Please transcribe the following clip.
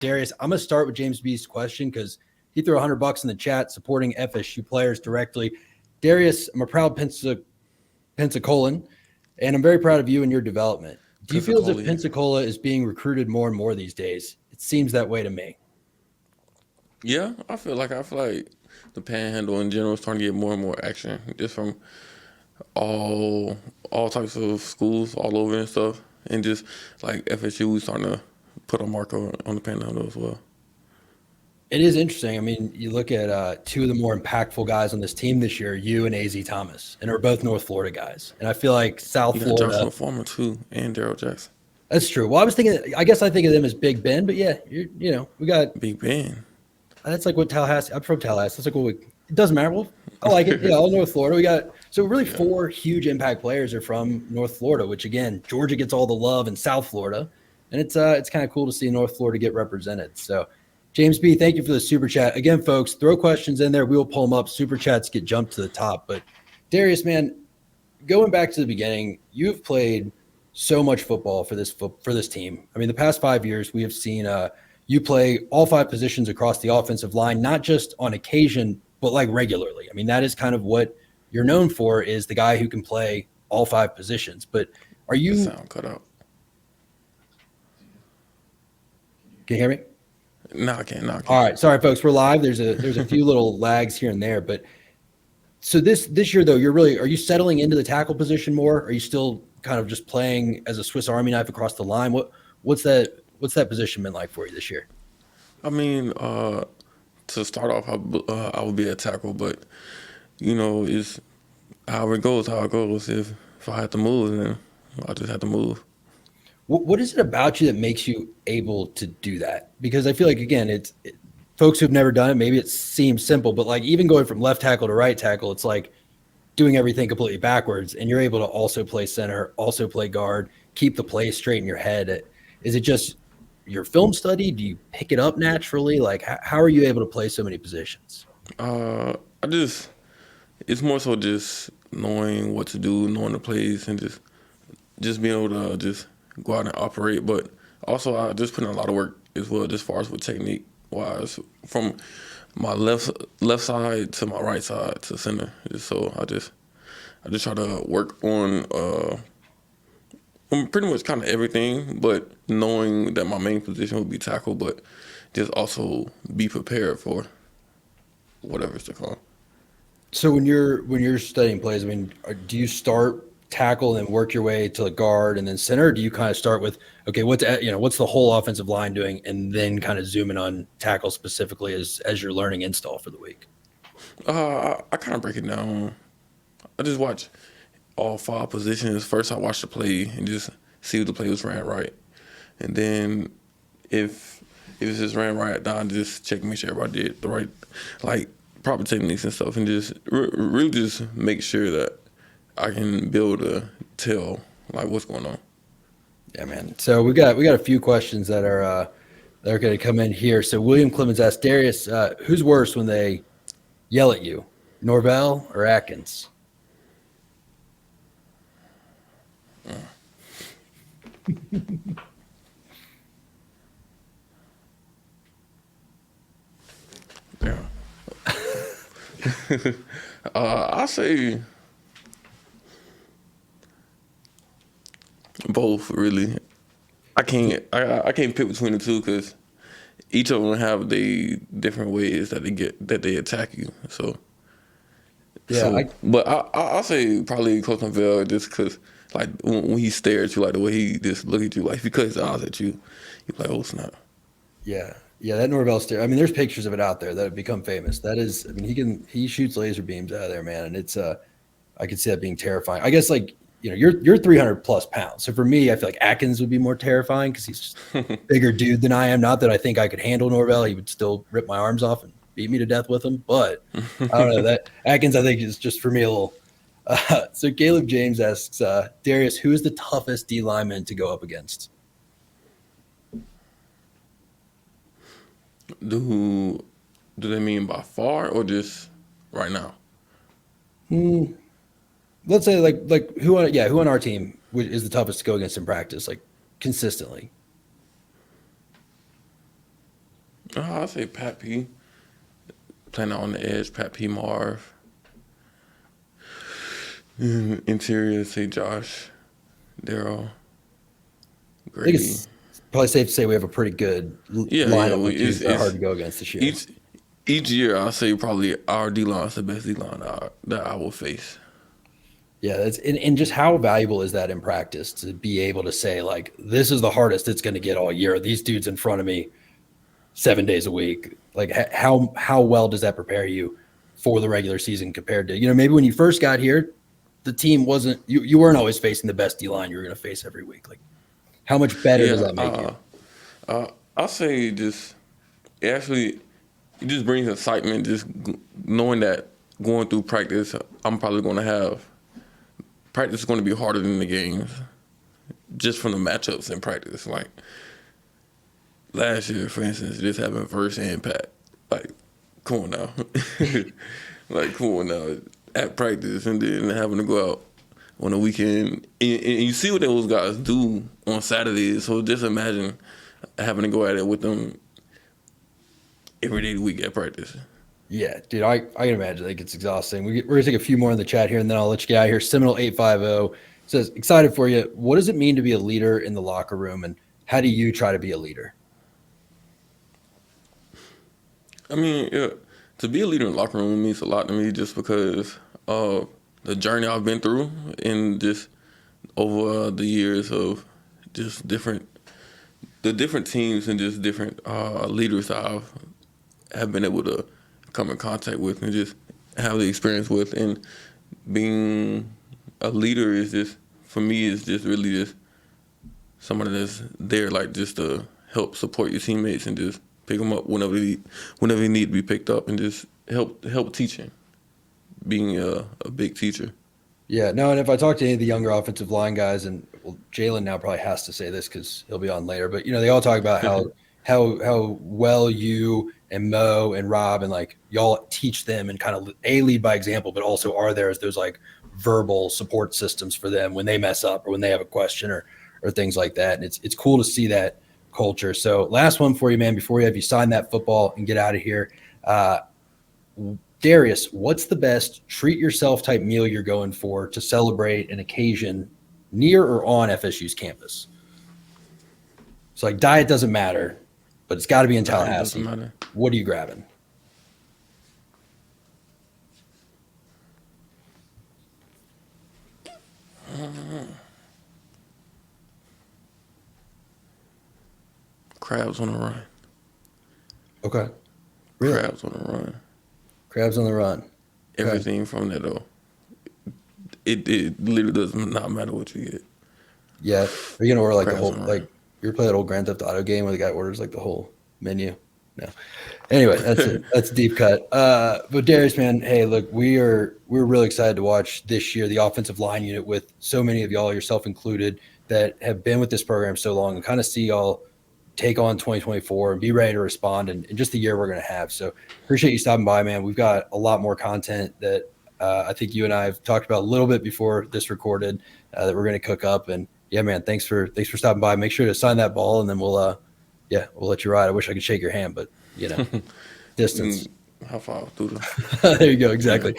Darius, I'm going to start with James B's question because he threw $100 in the chat supporting FSU players directly. Darius, I'm a proud Pensacolian, and I'm very proud of you and your development. Do you feel as if Pensacola is being recruited more and more these days? It seems that way to me. Yeah, I feel like the Panhandle in general is starting to get more and more action, just from all types of schools all over and stuff, and just like FSU, we starting to put a marker on the Panhandle as well. It is interesting. I mean, you look at two of the more impactful guys on this team this year, you and AZ Thomas, and are both North Florida guys. And I feel like South You got Florida. Joshua Foreman too, and Daryl Jackson. That's true. Well, I guess I think of them as Big Ben, but yeah, we got Big Ben. That's like what Tallahassee. I'm from Tallahassee. That's like what it doesn't matter. Well, I like it. Yeah, all North Florida. We got so really four huge impact players are from North Florida, which again, Georgia gets all the love in South Florida, and it's kind of cool to see North Florida get represented. So, James B, thank you for the super chat again, folks. Throw questions in there. We will pull them up. Super chats get jumped to the top. But Darius, man, going back to the beginning, you've played so much football for this team. I mean, the past 5 years, we have seen you play all five positions across the offensive line, not just on occasion, but like regularly. I mean, that is kind of what you're known for, is the guy who can play all five positions. But are you? The sound cut out. Can you hear me? No, I can't. All right, sorry, folks. We're live. There's a few little lags here and there, but so this year though, are you settling into the tackle position more? Are you still kind of just playing as a Swiss Army knife across the line? What's that position been like for you this year? I mean, to start off, I would be a tackle, but it's how it goes. If I have to move, then I just have to move. What is it about you that makes you able to do that? Because I feel like, again, folks who've never done it, maybe it seems simple, but like even going from left tackle to right tackle, it's like doing everything completely backwards, and you're able to also play center, also play guard, keep the play straight in your head. Is it just your film study? Do you pick it up naturally? Like, how are you able to play so many positions? It's more so just knowing what to do, knowing the plays, and just being able to just go out and operate. But also, I just put in a lot of work as well, as far as with technique wise, from my left side to my right side to center. So I just try to work on pretty much kind of everything, but knowing that my main position would be tackle, but just also be prepared for whatever's to come. So when you're studying plays, I mean, do you start tackle and then work your way to the guard and then center? Or do you kind of start with, okay, what's the whole offensive line doing, and then kind of zoom in on tackle specifically as you're learning install for the week? I kind of break it down. I just watch all five positions. First, I watch the play and just see if the play was ran right, and then if it's just ran right, then I just check, make sure everybody did the right, like, proper techniques and stuff, and just really just make sure that I can be able to tell like what's going on. Yeah, man. So we got a few questions that are going to come in here. So William Clemens asked, Darius, who's worse when they yell at you, Norvell or Atkins? Yeah. I say both, really. I can't pick between the two because each of them have the different ways that they attack you. So yeah, but I'll say probably Coach Norvell, just because like when he stares at you, like the way he just look at you, like if he cuts his eyes at you, you're like, oh snap. Yeah, that Norvell stare. I mean, there's pictures of it out there that have become famous. That is, I mean, he shoots laser beams out of there, man, and it's I could see that being terrifying. I guess like you're 300 plus pounds, so for me, I feel like Atkins would be more terrifying because he's just a bigger dude than I am. Not that I think I could handle Norvell; he would still rip my arms off and beat me to death with them. But I don't know, that Atkins, I think, is just for me a little. So Caleb James asks, Darius, who is the toughest D lineman to go up against? Do they mean by far or just right now? Let's say like who on our team is the toughest to go against in practice, like consistently? I'll say Pat P. Playing out on the edge, Pat P. Marv. Interior, say Josh, Daryl, I think Grady. it's probably safe to say we have a pretty good Yeah, lineup of it's, dudes that are hard it's to go against this year. each year. I'll say probably our D line is the best D line that I will face. Yeah, and just how valuable is that in practice to be able to say like this is the hardest it's going to get all year. These dudes in front of me 7 days a week. Like how well does that prepare you for the regular season compared to maybe when you first got here, the team wasn't you weren't always facing the best D line you were going to face every week. Like how much better does Yeah, that make you? I'll say just it just brings excitement. Just knowing that going through practice, I'm probably going to have practice is going to be harder than the games, just from the matchups in practice. Like last year, for instance, just having first and Pat, like come on now, like come on now at practice, and then having to go out on the weekend, and you see what those guys do on Saturdays. So just imagine having to go at it with them every day of the week at practice. Yeah, dude, I can imagine. Like it's exhausting. We're gonna take a few more in the chat here, and then I'll let you get out of here. Seminole 850 says, "Excited for you. What does it mean to be a leader in the locker room, and how do you try to be a leader?" I mean, yeah, to be a leader in the locker room means a lot to me, just because of the journey I've been through, and just over the years of just the different teams and just different leaders have been able to come in contact with and just have the experience with. And being a leader is just, for me, is just really just somebody that's there, like just to help support your teammates and just pick them up whenever they need to be picked up, and just help teaching, being a big teacher. Yeah, no, and if I talk to any of the younger offensive line guys, and well, Jalen now probably has to say this because he'll be on later, but they all talk about how well you and Mo and Rob and like y'all teach them and kind of lead by example, but also are there as those like verbal support systems for them when they mess up or when they have a question or things like that. And it's cool to see that culture. So last one for you, man, before we have you sign that football and get out of here. Darius, what's the best treat yourself type meal you're going for to celebrate an occasion near or on FSU's campus? So like diet doesn't matter, but it's got to be in Tallahassee. Doesn't matter. What are you grabbing? Crabs on the run. Okay. Really? Crabs on the run. Crabs on the run. Everything from that though. It literally does not matter what you get. Yeah. Are you gonna order like Crabs the whole on the like run. you ever play that old Grand Theft Auto game where the guy orders like the whole menu? No. Anyway, that's it. That's a deep cut. But Darius, man, hey, look, we're really excited to watch this year the offensive line unit with so many of y'all, yourself included, that have been with this program so long, and kind of see y'all take on 2024 and be ready to respond and just the year we're going to have. So appreciate you stopping by, man. We've got a lot more content that I think you and I have talked about a little bit before this recorded that we're going to cook up. And yeah, man, thanks for stopping by. Make sure to sign that ball, and then we'll let you ride. I wish I could shake your hand, but distance. How far through There you go. Exactly.